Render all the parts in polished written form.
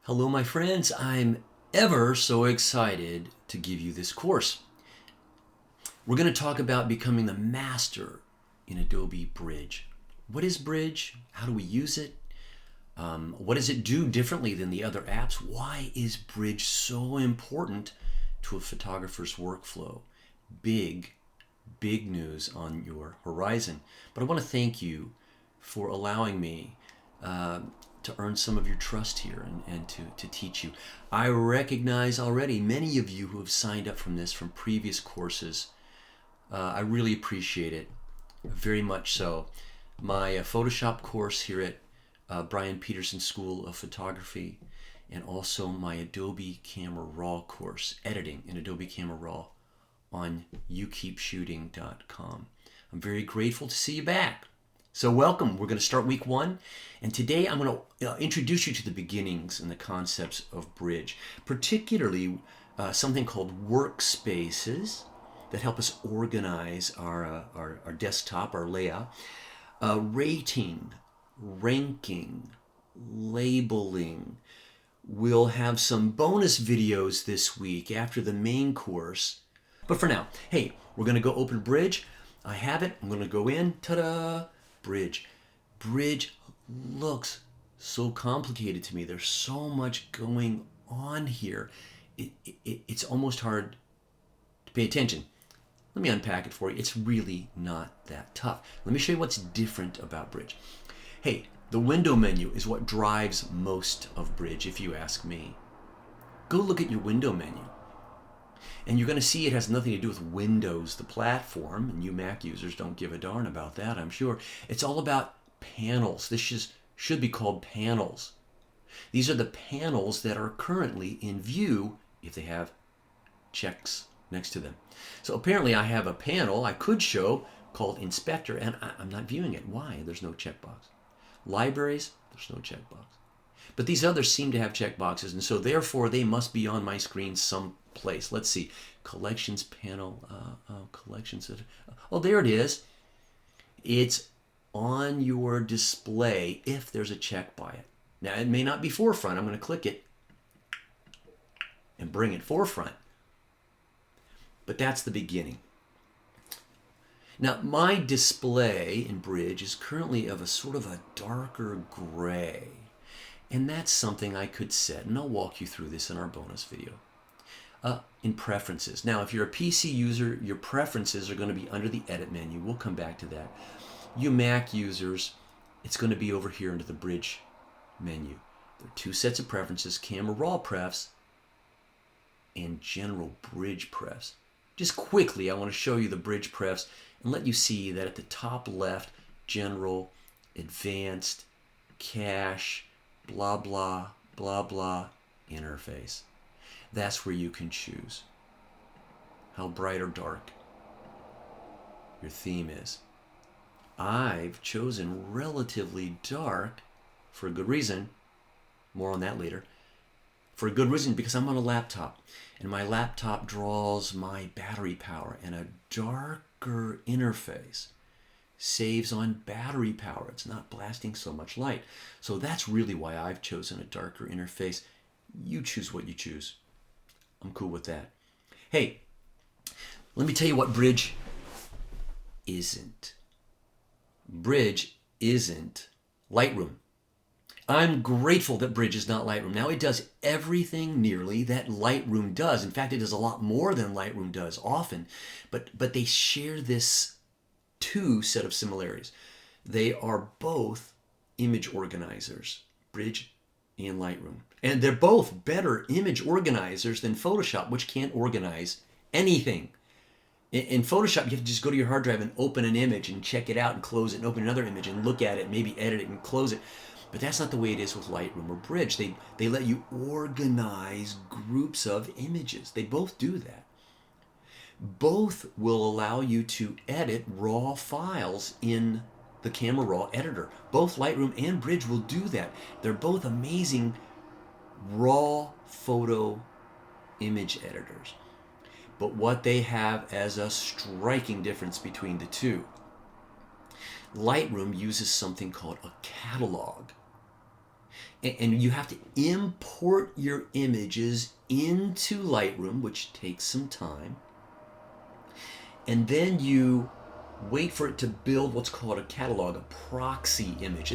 Hello, my friends. I'm ever so excited to give you this course. We're going to talk about becoming the master in Adobe Bridge. What is Bridge? How do we use it? What does it do differently than the other apps? Why is Bridge so important to a photographer's workflow? Big news on your horizon. But I want to thank you for allowing me to earn some of your trust here and to teach you. I recognize already many of you who have signed up from previous courses. I really appreciate it, very much so. My Photoshop course here at Brian Peterson School of Photography, and also my Adobe Camera Raw course, editing in Adobe Camera Raw on youkeepshooting.com. I'm very grateful to see you back. So welcome. We're going to start week 1, and today I'm going to introduce you to the beginnings and the concepts of Bridge, particularly something called workspaces that help us organize our desktop, our layout, rating, ranking, labeling. We'll have some bonus videos this week after the main course. But for now, hey, we're going to go open Bridge. I have it. I'm going to go in. Ta-da! Bridge. Bridge looks so complicated to me. There's so much going on here. It's almost hard to pay attention. Let me unpack it for you. It's really not that tough. Let me show you what's different about Bridge. Hey, the window menu is what drives most of Bridge, if you ask me. Go look at your window menu. And you're going to see it has nothing to do with Windows, the platform, and you Mac users don't give a darn about that, I'm sure. It's all about panels. This should be called panels. These are the panels that are currently in view if they have checks next to them. So apparently I have a panel I could show called Inspector, and I'm not viewing it. Why? There's no checkbox. Libraries, there's no checkbox. But these others seem to have checkboxes, and so therefore they must be on my screen someplace. Let's see. Collections panel. Collections. Oh, there it is. It's on your display if there's a check by it. Now, it may not be forefront. I'm going to click it and bring it forefront. But that's the beginning. Now, my display in Bridge is currently of a sort of a darker gray. And that's something I could set, and I'll walk you through this in our bonus video. In preferences. Now, if you're a PC user, your preferences are going to be under the edit menu. We'll come back to that. You Mac users, it's going to be over here under the Bridge menu. There are 2 sets of preferences, Camera Raw prefs and General Bridge prefs. Just quickly, I want to show you the Bridge prefs and let you see that at the top left, General, Advanced, Cache, blah, blah, blah, blah, interface. That's where you can choose how bright or dark your theme is. I've chosen relatively dark for a good reason. More on that later. For a good reason, because I'm on a laptop, and my laptop draws my battery power, and a darker interface saves on battery power. It's not blasting so much light. So that's really why I've chosen a darker interface. You choose what you choose. I'm cool with that. Hey, let me tell you what Bridge isn't. Bridge isn't Lightroom. I'm grateful that Bridge is not Lightroom. Now, it does everything nearly that Lightroom does. In fact, it does a lot more than Lightroom does often. But they share this 2 set of similarities. They are both image organizers, Bridge and Lightroom. And they're both better image organizers than Photoshop, which can't organize anything. In Photoshop, you have to just go to your hard drive and open an image and check it out and close it and open another image and look at it, maybe edit it and close it. But that's not the way it is with Lightroom or Bridge. They let you organize groups of images. They both do that. Both will allow you to edit raw files in the Camera Raw editor. Both Lightroom and Bridge will do that. They're both amazing raw photo image editors. But what they have as a striking difference between the 2, Lightroom uses something called a catalog. And you have to import your images into Lightroom, which takes some time. And then you wait for it to build what's called a catalog, a proxy image.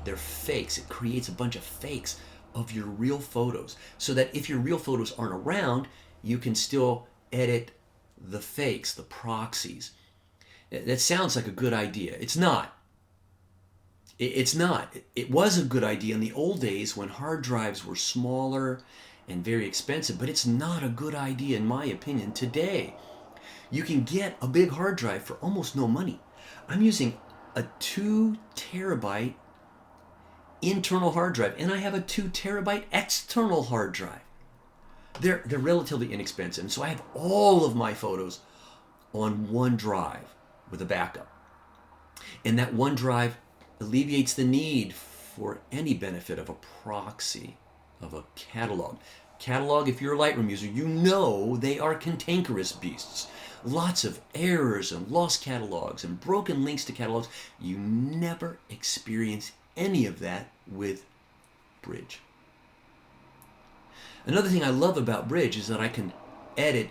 They're fakes. It creates a bunch of fakes of your real photos so that if your real photos aren't around, you can still edit the fakes, the proxies. That sounds like a good idea. It's not. It's not. It was a good idea in the old days when hard drives were smaller and very expensive, but it's not a good idea in my opinion today. You can get a big hard drive for almost no money. I'm using a 2 terabyte internal hard drive, and I have a 2 terabyte external hard drive. They're relatively inexpensive, and so I have all of my photos on one drive with a backup. And that one drive alleviates the need for any benefit of a proxy, of a catalog. Catalog, if you're a Lightroom user, you know they are cantankerous beasts. Lots of errors and lost catalogs and broken links to catalogs. You never experience any of that with Bridge. Another thing I love about Bridge is that I can edit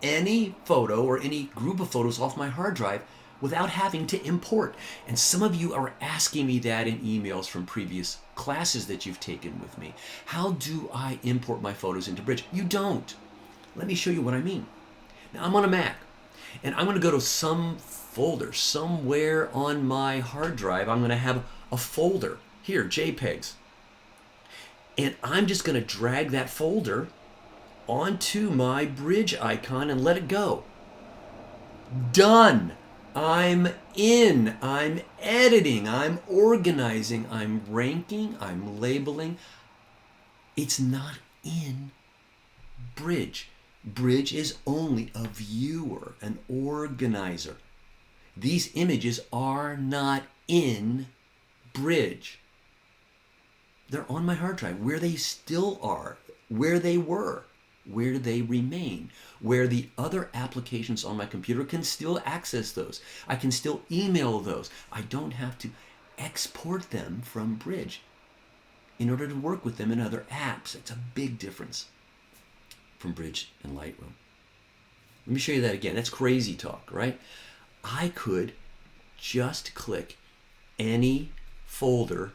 any photo or any group of photos off my hard drive without having to import. And some of you are asking me that in emails from previous classes that you've taken with me. How do I import my photos into Bridge? You don't. Let me show you what I mean. Now I'm on a Mac, and I'm going to go to some folder somewhere on my hard drive. I'm going to have a folder here, JPEGs. And I'm just going to drag that folder onto my Bridge icon and let it go. Done. I'm in. I'm editing. I'm organizing. I'm ranking. I'm labeling. It's not in Bridge. Bridge is only a viewer, an organizer. These images are not in Bridge. They're on my hard drive, where they still are, where they were, where they remain, where the other applications on my computer can still access those. I can still email those. I don't have to export them from Bridge in order to work with them in other apps. It's a big difference from Bridge and Lightroom. Let me show you that again. That's crazy talk, right? I could just click any folder,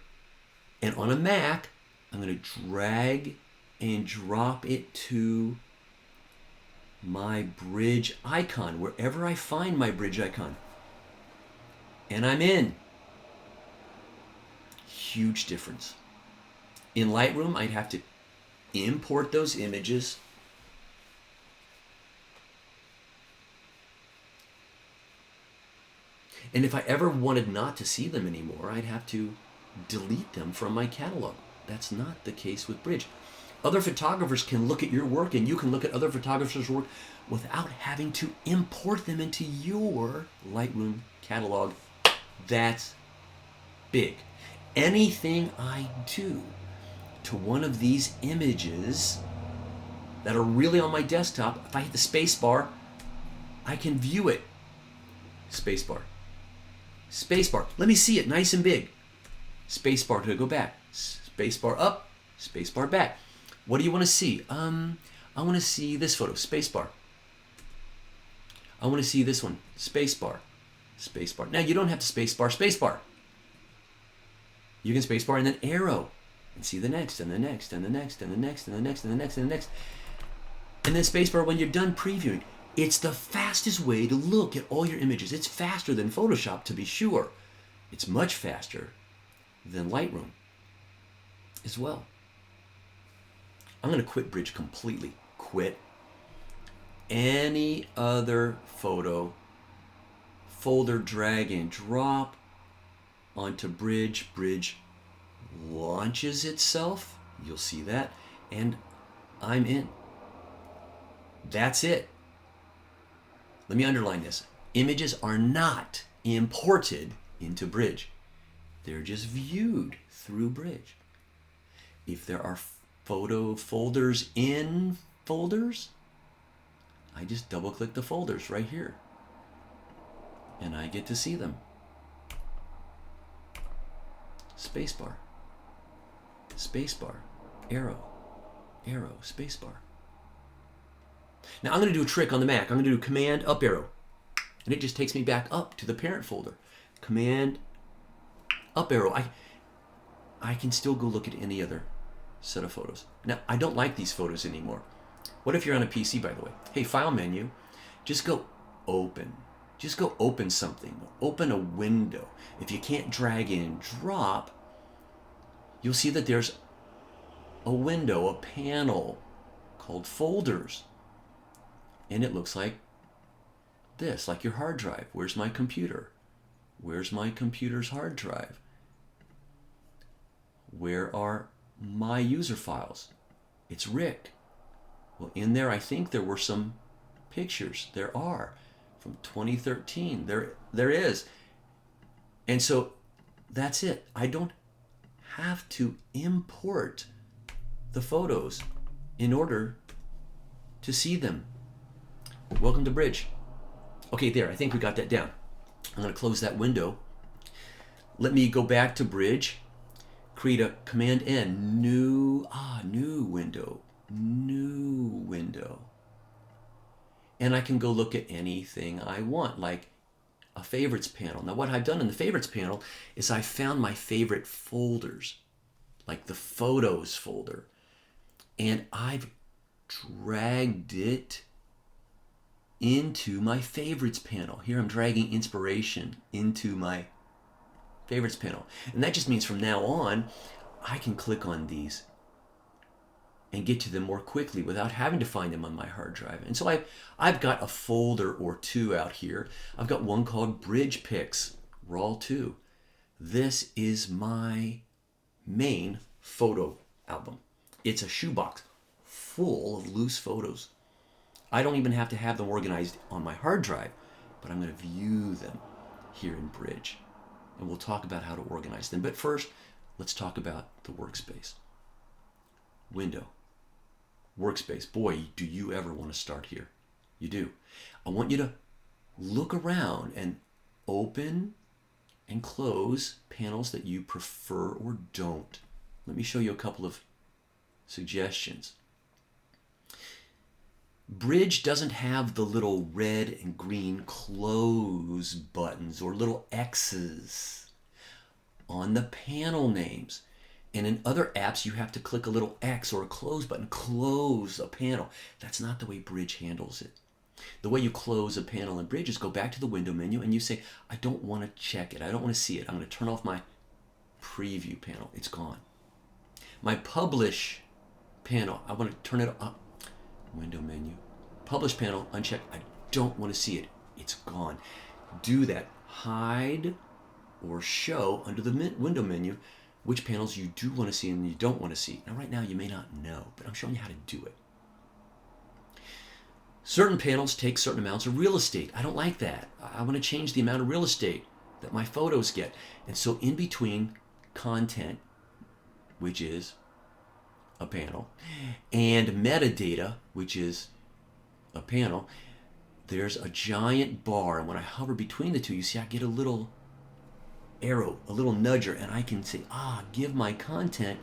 and on a Mac, I'm going to drag and drop it to my Bridge icon, wherever I find my Bridge icon. And I'm in. Huge difference. In Lightroom, I'd have to import those images. And if I ever wanted not to see them anymore, I'd have to delete them from my catalog. That's not the case with Bridge. Other photographers can look at your work, and you can look at other photographers' work without having to import them into your Lightroom catalog. That's big. Anything I do to one of these images that are really on my desktop, if I hit the space bar, I can view it. Space bar. Space bar. Let me see it nice and big. Space bar to go back. Space bar up. Space bar back. What do you want to see? I want to see this photo. Space bar. I want to see this one. Space bar. Space bar. Now you don't have to space bar. Space bar. You can space bar and then arrow and see the next and the next and the next and the next and the next and the next and the next. And then space bar when you're done previewing. It's the fastest way to look at all your images. It's faster than Photoshop, to be sure. It's much faster than Lightroom as well. I'm going to quit Bridge completely. Quit. Any other photo, folder, drag and drop onto Bridge. Bridge launches itself. You'll see that. And I'm in. That's it. Let me underline this. Images are not imported into Bridge. They're just viewed through Bridge. If there are photo folders in folders, I just double click the folders right here and I get to see them. Spacebar. Spacebar. spacebar, arrow, arrow, spacebar. Now I'm going to do a trick on the Mac. I'm going to do Command up arrow, and it just takes me back up to the parent folder. Command up arrow. I can still go look at any other set of photos. Now I don't like these photos anymore. What if you're on a PC, by the way? Hey, file menu, just go open. Just go open something. Open a window. If you can't drag and drop, you'll see that there's a window, a panel called folders. And it looks like this, like your hard drive. Where's my computer? Where's my computer's hard drive? Where are my user files? It's Rick. Well, in there, I think there were some pictures. There are. From 2013. There is. And so that's it. I don't have to import the photos in order to see them. Welcome to Bridge. Okay, there. I think we got that down. I'm going to close that window. Let me go back to Bridge. Create a Command N. New window. New window. And I can go look at anything I want, like a favorites panel. Now what I've done in the favorites panel is I found my favorite folders, like the photos folder, and I've dragged it into my favorites panel. Here I'm dragging inspiration into my favorites panel. And that just means from now on, I can click on these and get to them more quickly without having to find them on my hard drive. And so I've got a folder or two out here. I've got one called Bridge Pics, RAW 2. This is my main photo album. It's a shoebox full of loose photos. I don't even have to have them organized on my hard drive, but I'm going to view them here in Bridge. And we'll talk about how to organize them. But first, let's talk about the workspace. Window. Workspace. Boy, do you ever want to start here. You do. I want you to look around and open and close panels that you prefer or don't. Let me show you a couple of suggestions. Bridge doesn't have the little red and green close buttons or little X's on the panel names. And in other apps, you have to click a little X or a close button, close a panel. That's not the way Bridge handles it. The way you close a panel in Bridge is go back to the window menu and you say, I don't want to check it. I don't want to see it. I'm going to turn off my preview panel. It's gone. My publish panel, I want to turn it up. Window menu. Publish panel, uncheck. I don't want to see it. It's gone. Do that. Hide or show under the window menu which panels you do want to see and you don't want to see. Now right now you may not know, but I'm showing you how to do it. Certain panels take certain amounts of real estate. I don't like that. I want to change the amount of real estate that my photos get. And so in between content, which is a panel, and metadata, which is a panel, there's a giant bar. And when I hover between the two, you see I get a little arrow, a little nudger, and I can say, give my content,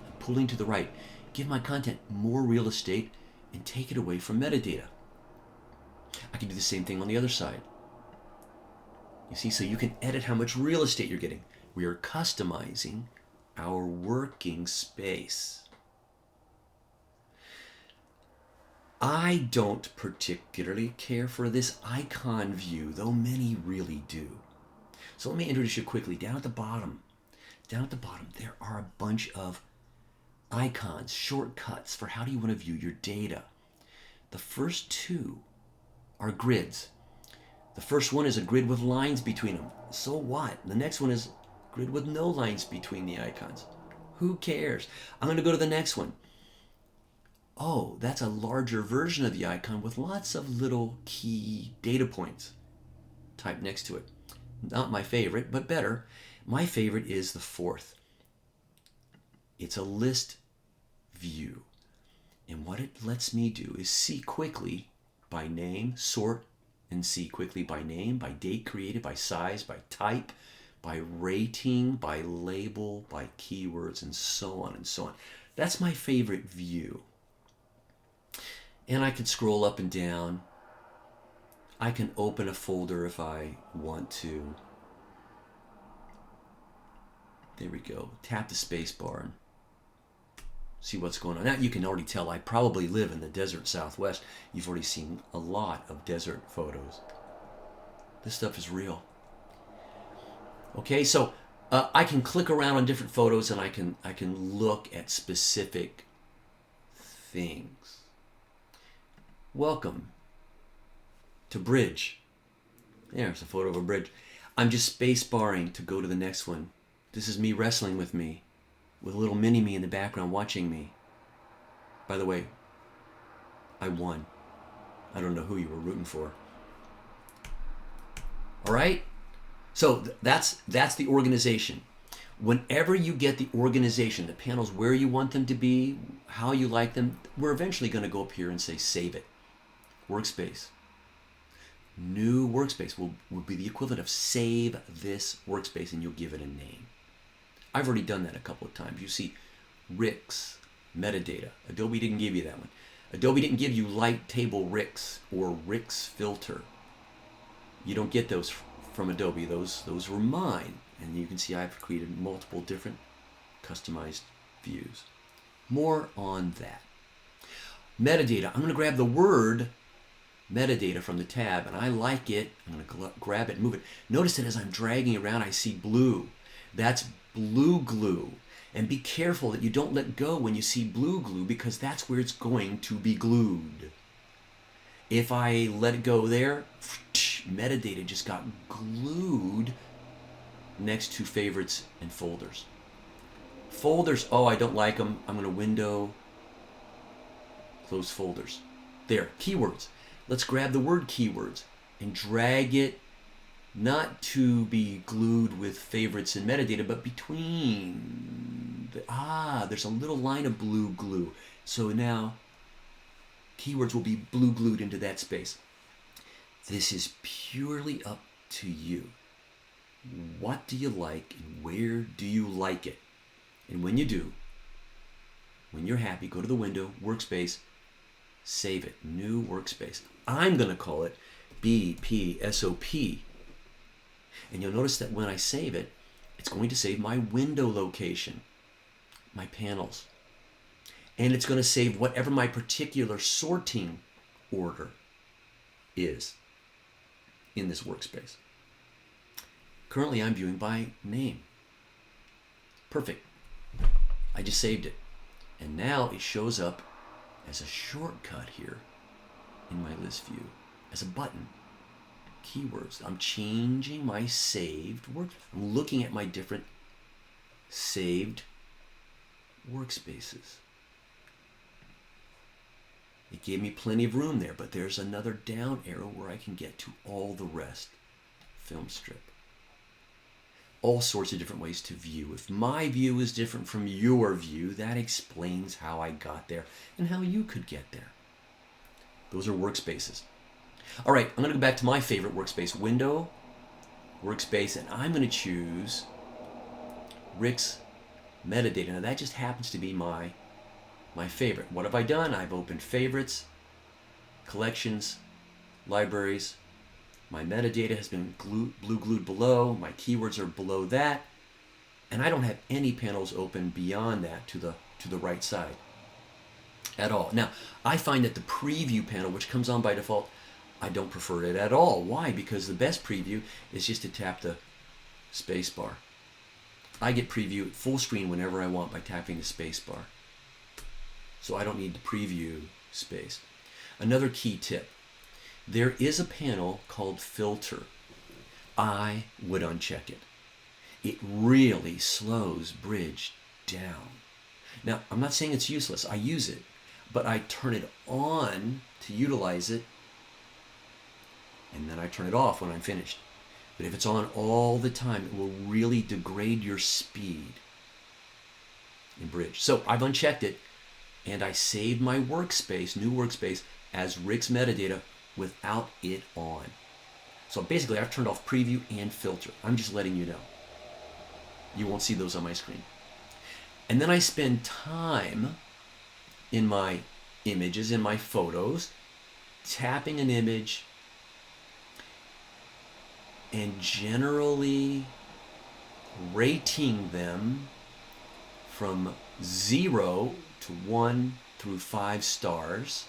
I'm pulling to the right, give my content more real estate and take it away from metadata. I can do the same thing on the other side. You see, so you can edit how much real estate you're getting. We are customizing our working space. I don't particularly care for this icon view, though many really do. So let me introduce you quickly. Down at the bottom, there are a bunch of icons, shortcuts for how do you want to view your data. The first two are grids. The first one is a grid with lines between them. So what? The next one is a grid with no lines between the icons. Who cares? I'm going to go to the next one. Oh, that's a larger version of the icon with lots of little key data points typed next to it. Not my favorite, but better. My favorite is the fourth. It's a list view. And what it lets me do is see quickly by name, sort, and see quickly by name, by date created, by size, by type, by rating, by label, by keywords, and so on and so on. That's my favorite view. And I can scroll up and down. I can open a folder if I want to. There we go. Tap the space bar and see what's going on. Now you can already tell I probably live in the desert Southwest. You've already seen a lot of desert photos. This stuff is real. Okay, so I can click around on different photos and I can look at specific things. Welcome to Bridge. There's a photo of a bridge. I'm just space barring to go to the next one. This is me wrestling with me, with a little mini-me in the background watching me. By the way, I won. I don't know who you were rooting for. All right? So that's the organization. Whenever you get the organization, the panels where you want them to be, how you like them, we're eventually going to go up here and say save it. Workspace. New workspace will be the equivalent of save this workspace, and you'll give it a name. I've already done that a couple of times. You see RICS, metadata. Adobe didn't give you that one. Adobe didn't give you light table RICS or RICS filter. You don't get those from Adobe. Those were mine. And you can see I've created multiple different customized views. More on that. Metadata. I'm going to grab the word metadata from the tab, and I like it. I'm going to grab it and move it. Notice that as I'm dragging around, I see blue. That's blue glue. And be careful that you don't let go when you see blue glue, because that's where it's going to be glued. If I let it go there, metadata just got glued next to favorites and folders. Folders, oh, I don't like them. I'm going to window, close folders. There, keywords. Let's grab the word keywords and drag it not to be glued with favorites and metadata, but between. There's a little line of blue glue. So now keywords will be blue glued into that space. This is purely up to you. What do you like and where do you like it? And when you do, when you're happy, go to the window, workspace, save it, new workspace. I'm going to call it BPSOP. And you'll notice that when I save it, it's going to save my window location, my panels. And it's going to save whatever my particular sorting order is in this workspace. Currently, I'm viewing by name. Perfect. I just saved it. And now it shows up as a shortcut here in my list view, as a button. Keywords. I'm changing my saved work. I'm looking at my different saved workspaces. It gave me plenty of room there, but there's another down arrow where I can get to all the rest. Film strip. All sorts of different ways to view. If my view is different from your view, that explains how I got there and how you could get there. Those are workspaces. All right, I'm going to go back to my favorite workspace, window, workspace, and I'm going to choose RICS metadata. Now that just happens to be my favorite. What have I done? I've opened favorites, collections, libraries. My metadata has been blue glued below. My keywords are below that. And I don't have any panels open beyond that to the right side at all. Now, I find that the preview panel, which comes on by default, I don't prefer it at all. Why? Because the best preview is just to tap the space bar. I get preview full screen whenever I want by tapping the space bar. So I don't need the preview space. Another key tip. There is a panel called filter. I would uncheck it. It really slows Bridge down. Now, I'm not saying it's useless. I use it, but I turn it on to utilize it, and then I turn it off when I'm finished. But if it's on all the time, it will really degrade your speed in Bridge. So I've unchecked it, and I saved my workspace, new workspace, as RICS metadata without it on. So basically, I've turned off preview and filter. I'm just letting you know. You won't see those on my screen. And then I spend time in my images, in my photos, tapping an image and generally rating them from 0 to 1 through 5 stars,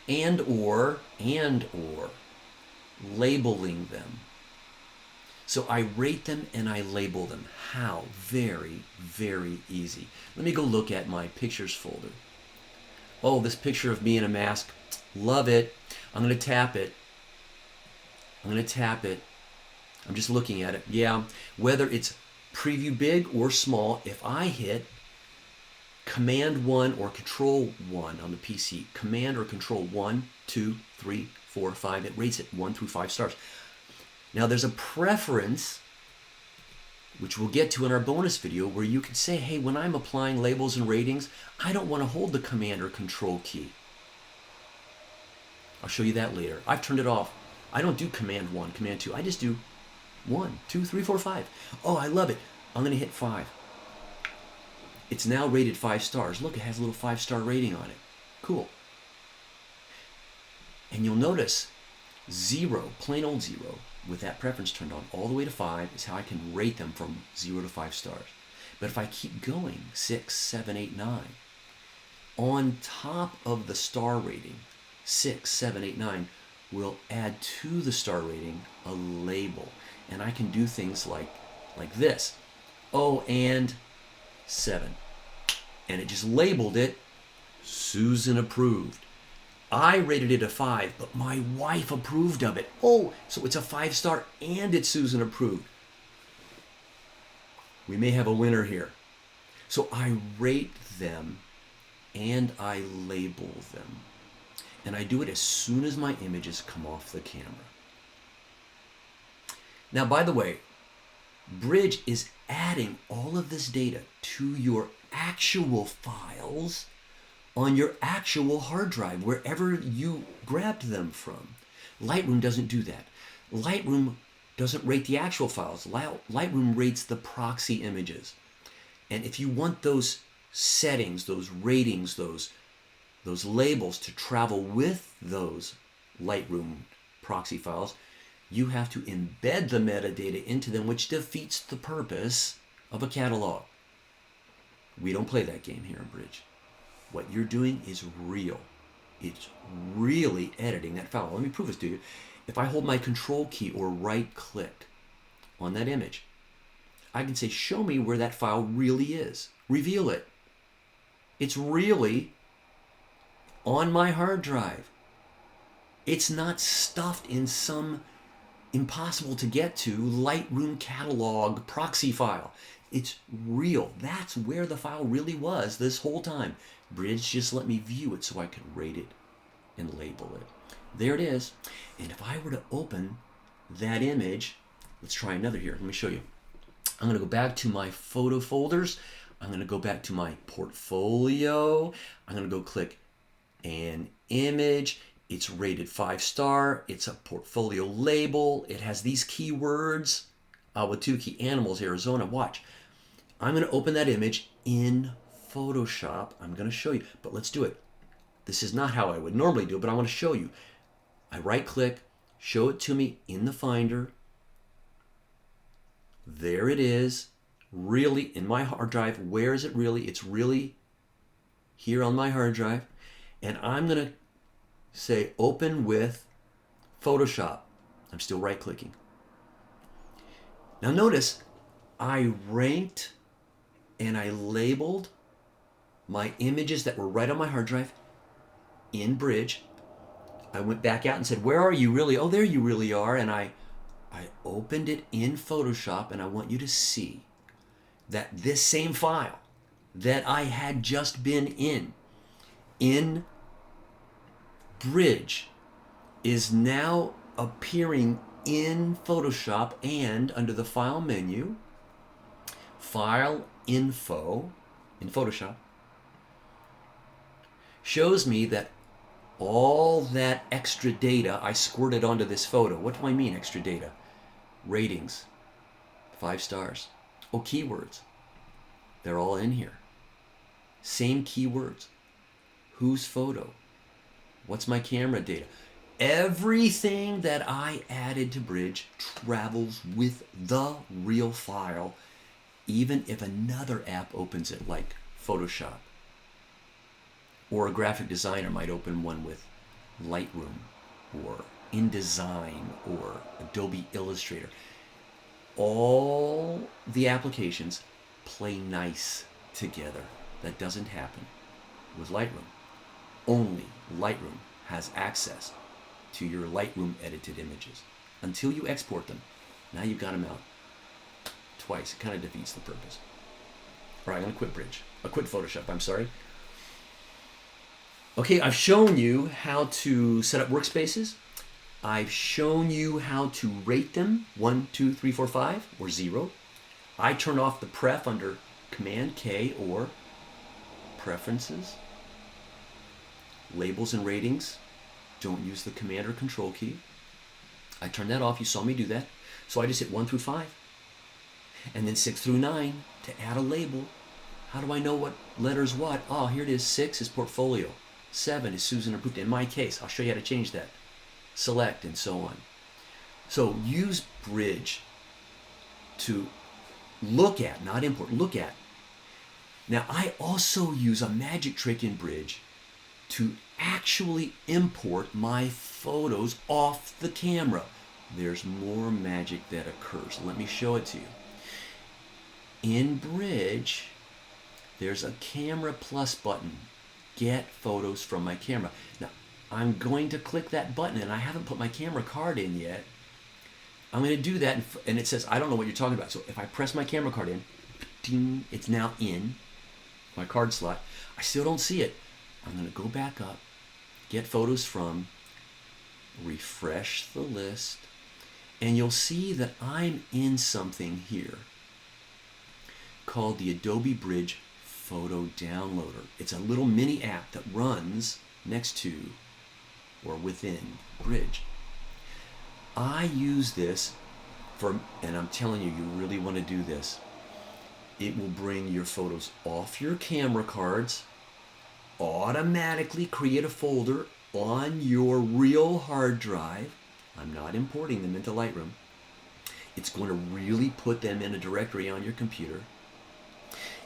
and or labeling them. So I rate them and I label them. How? Very, very easy. Let me go look at my pictures folder. Oh, this picture of me in a mask. Love it. I'm going to tap it. I'm going to tap it. I'm just looking at it. Yeah, whether it's preview big or small, if I hit Command 1 or Control 1 on the PC, Command or Control 1, 2, 3, 4, 5, it rates it 1 through 5 stars. Now there's a preference, which we'll get to in our bonus video, where you can say, hey, when I'm applying labels and ratings, I don't want to hold the Command or Control key. I'll show you that later. I've turned it off. I don't do Command 1, Command 2. I just do 1, 2, 3, 4, 5. Oh, I love it. I'm going to hit 5. It's now rated 5 stars. Look, it has a little 5-star rating on it. Cool. And you'll notice 0, plain old 0, with that preference turned on all the way to 5 is how I can rate them from 0 to 5 stars. But if I keep going, 6, 7, 8, 9, on top of the star rating, 6, 7, 8, 9, will add to the star rating a label. And I can do things like this. Oh, and 7. And it just labeled it Susan approved. I rated it a 5, but my wife approved of it. Oh, so it's a 5-star and it's Susan approved. We may have a winner here. So I rate them and I label them. And I do it as soon as my images come off the camera. Now, by the way, Bridge is adding all of this data to your actual files on your actual hard drive, wherever you grabbed them from. Lightroom doesn't do that. Lightroom doesn't rate the actual files. Lightroom rates the proxy images. And if you want those settings, those ratings, those labels to travel with those Lightroom proxy files, you have to embed the metadata into them, which defeats the purpose of a catalog. We don't play that game here in Bridge. What you're doing is real. It's really editing that file. Let me prove this to you. If I hold my Control key or right-click on that image, I can say, show me where that file really is. Reveal it. It's really on my hard drive. It's not stuffed in some impossible to get to Lightroom catalog proxy file. It's real. That's where the file really was this whole time. Bridge just let me view it so I could rate it and label it. There it is. And if I were to open that image, let's try another here. Let me show you. I'm going to go back to my photo folders. I'm going to go back to my portfolio. I'm going to go click an image. It's rated 5-star. It's a portfolio label. It has these keywords. Awatuki, animals, Arizona. Watch. I'm going to open that image in Photoshop. I'm going to show you, but let's do it. This is not how I would normally do it, but I want to show you. I right-click, show it to me in the Finder. There it is, really in my hard drive. Where is it really? It's really here on my hard drive. And I'm going to say open with Photoshop. I'm still right-clicking. Now notice I ranked and I labeled my images that were right on my hard drive in Bridge. I went back out and said, where are you really? Oh, there you really are. And I opened it in Photoshop, and I want you to see that this same file that I had just been in Bridge is now appearing in Photoshop, and under the File menu, File Info in Photoshop, shows me that all that extra data I squirted onto this photo. What do I mean extra data? Ratings, 5 stars. Oh, keywords. They're all in here. Same keywords. Whose photo? What's my camera data? Everything that I added to Bridge travels with the real file, even if another app opens it, like Photoshop. Or a graphic designer might open one with Lightroom or InDesign or Adobe Illustrator. All the applications play nice together. That doesn't happen with Lightroom. Only Lightroom has access to your Lightroom edited images. Until you export them, now you've got them out twice. It kind of defeats the purpose. All right, I'm going to quit Bridge. Quit Photoshop, I'm sorry. Okay, I've shown you how to set up workspaces. I've shown you how to rate them, 1, 2, 3, 4, 5, or 0. I turn off the pref under Command K or Preferences. Labels and ratings, don't use the Command or Control key. I turn that off. You saw me do that. So I just hit 1 through 5. And then 6 through 9 to add a label. How do I know what letter's what? Oh, here it is. 6 is portfolio. 7 is Susan or Putin. In my case, I'll show you how to change that. Select and so on. So use Bridge to look at, not import, look at. Now I also use a magic trick in Bridge to actually import my photos off the camera. There's more magic that occurs. Let me show it to you. In Bridge, there's a Camera Plus button. Get photos from my camera. Now, I'm going to click that button, and I haven't put my camera card in yet. I'm going to do that, and it says, I don't know what you're talking about. So if I press my camera card in, ding, it's now in my card slot. I still don't see it. I'm going to go back up, get photos from, refresh the list, and you'll see that I'm in something here called the Adobe Bridge Photo Downloader. It's a little mini app that runs next to or within Bridge. I use this for, and I'm telling you, you really want to do this. It will bring your photos off your camera cards, automatically create a folder on your real hard drive. I'm not importing them into Lightroom. It's going to really put them in a directory on your computer.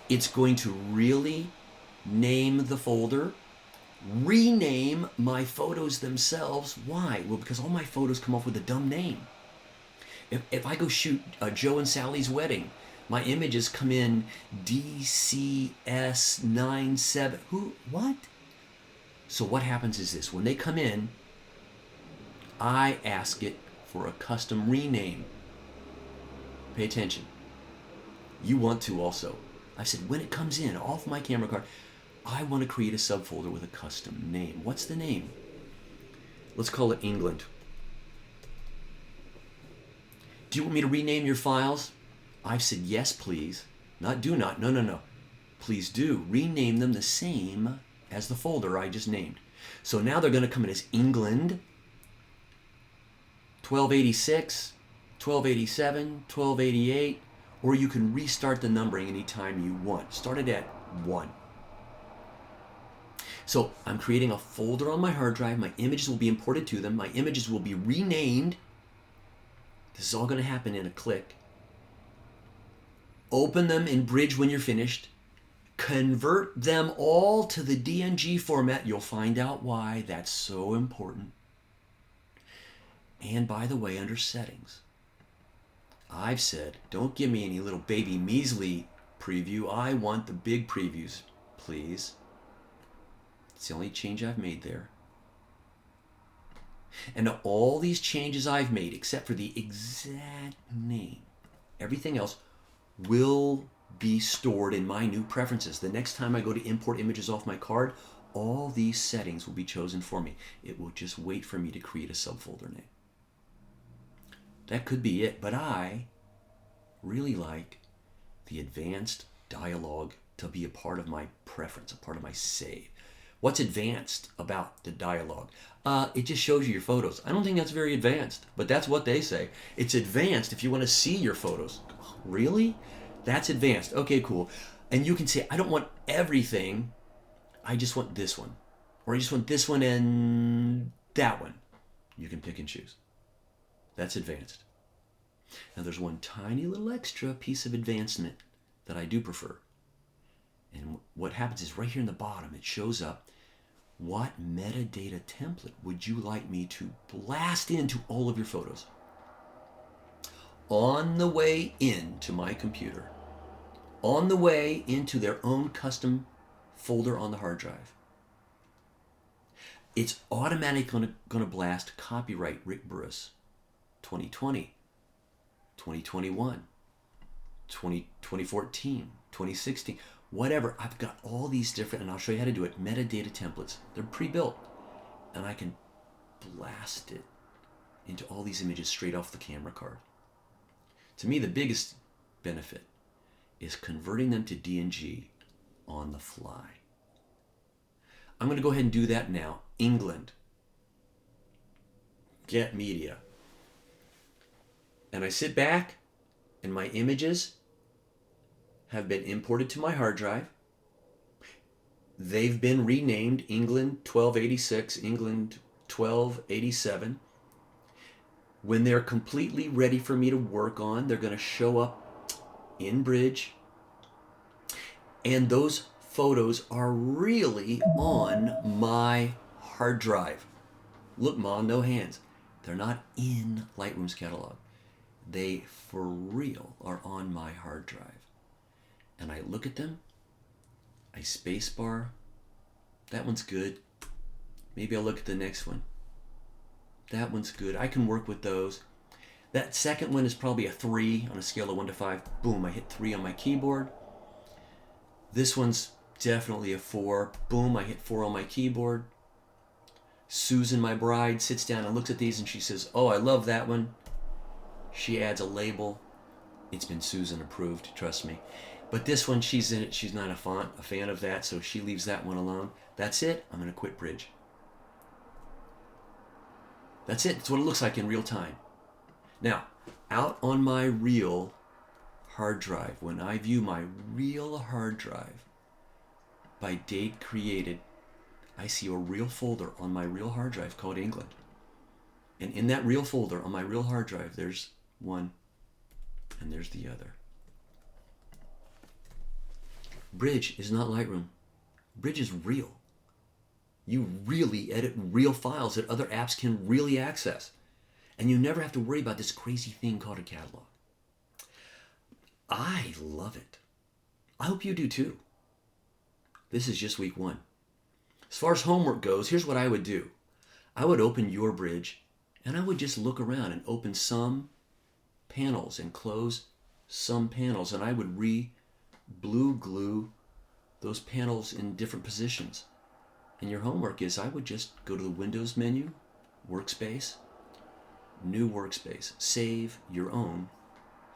It's going to really name the folder, rename my photos themselves. Why? Well, because all my photos come off with a dumb name. If I go shoot Joe and Sally's wedding, my images come in DCS97. Who? What? So what happens is this. When they come in, I ask it for a custom rename. Pay attention. You want to also. I said, when it comes in off my camera card, I want to create a subfolder with a custom name. What's the name? Let's call it England. Do you want me to rename your files? I've said, yes, please. Not do not. No, no, no. Please do. Rename them the same as the folder I just named. So now they're going to come in as England, 1286, 1287, 1288, or you can restart the numbering anytime you want. Start it at 1. So I'm creating a folder on my hard drive. My images will be imported to them. My images will be renamed. This is all going to happen in a click. Open them in Bridge when you're finished. Convert them all to the DNG format. You'll find out why that's so important. And by the way, under settings, I've said, don't give me any little baby measly preview. I want the big previews, please. It's the only change I've made there. And all these changes I've made, except for the exact name, everything else will be stored in my new preferences. The next time I go to import images off my card, all these settings will be chosen for me. It will just wait for me to create a subfolder name. That could be it, but I really like the advanced dialogue to be a part of my preference, a part of my save. What's advanced about the dialogue? It just shows you your photos. I don't think that's very advanced, but that's what they say. It's advanced if you want to see your photos. Really? That's advanced. Okay, cool. And you can say, I don't want everything. I just want this one. Or I just want this one and that one. You can pick and choose. That's advanced. Now there's one tiny little extra piece of advancement that I do prefer. And what happens is right here in the bottom, it shows up, what metadata template would you like me to blast into all of your photos? On the way into my computer, on the way into their own custom folder on the hard drive, it's automatically going to blast copyright Rick Burress 2020, 2021, 2014, 2016, whatever. I've got all these different, and I'll show you how to do it, metadata templates. They're pre-built, and I can blast it into all these images straight off the camera card. To me, the biggest benefit is converting them to DNG on the fly. I'm going to go ahead and do that now. England. Get media. And I sit back, and my images have been imported to my hard drive. They've been renamed England 1286, England 1287. When they're completely ready for me to work on, they're going to show up in Bridge. And those photos are really on my hard drive. Look, Mom, no hands. They're not in Lightroom's catalog. They, for real, are on my hard drive. And I look at them, I spacebar. That one's good. Maybe I'll look at the next one. That one's good. I can work with those. That second one is probably a 3 on a scale of 1 to 5. Boom, I hit 3 on my keyboard. This one's definitely a 4. Boom, I hit 4 on my keyboard. Susan, my bride, sits down and looks at these and she says, oh, I love that one. She adds a label. It's been Susan approved, trust me. But this one, she's in it. She's not a fan of that, so she leaves that one alone. That's it. I'm going to quit Bridge. That's it. That's what it looks like in real time. Now, out on my real hard drive, when I view my real hard drive by date created, I see a real folder on my real hard drive called England. And in that real folder on my real hard drive, there's one and there's the other. Bridge is not Lightroom. Bridge is real. You really edit real files that other apps can really access. And you never have to worry about this crazy thing called a catalog. I love it. I hope you do too. This is just week 1. As far as homework goes, here's what I would do. I would open your Bridge and I would just look around and open some panels and close some panels, and I would blue glue those panels in different positions. And your homework is I would just go to the Windows menu, Workspace, New Workspace, save your own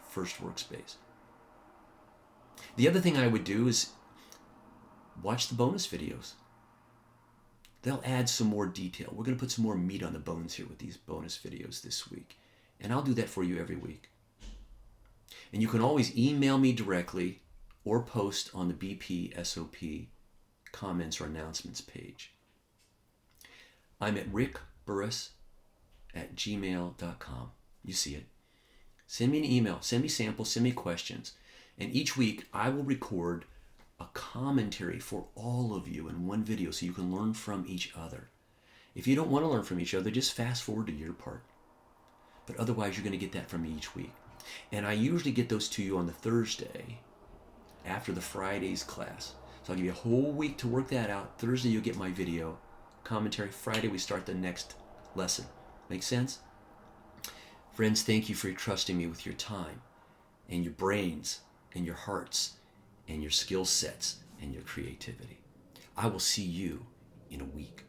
first workspace. The other thing I would do is watch the bonus videos. They'll add some more detail. We're going to put some more meat on the bones here with these bonus videos this week. And I'll do that for you every week. And you can always email me directly or post on the BP comments or announcements page. I'm at rickburress@gmail.com. You see it. Send me an email, send me samples, send me questions. And each week I will record a commentary for all of you in one video so you can learn from each other. If you don't want to learn from each other, just fast forward to your part. But otherwise, you're going to get that from me each week. And I usually get those to you on the Thursday after the Friday's class. So I'll give you a whole week to work that out. Thursday, you'll get my video commentary. Friday, we start the next lesson. Make sense? Friends, thank you for trusting me with your time and your brains and your hearts and your skill sets and your creativity. I will see you in a week.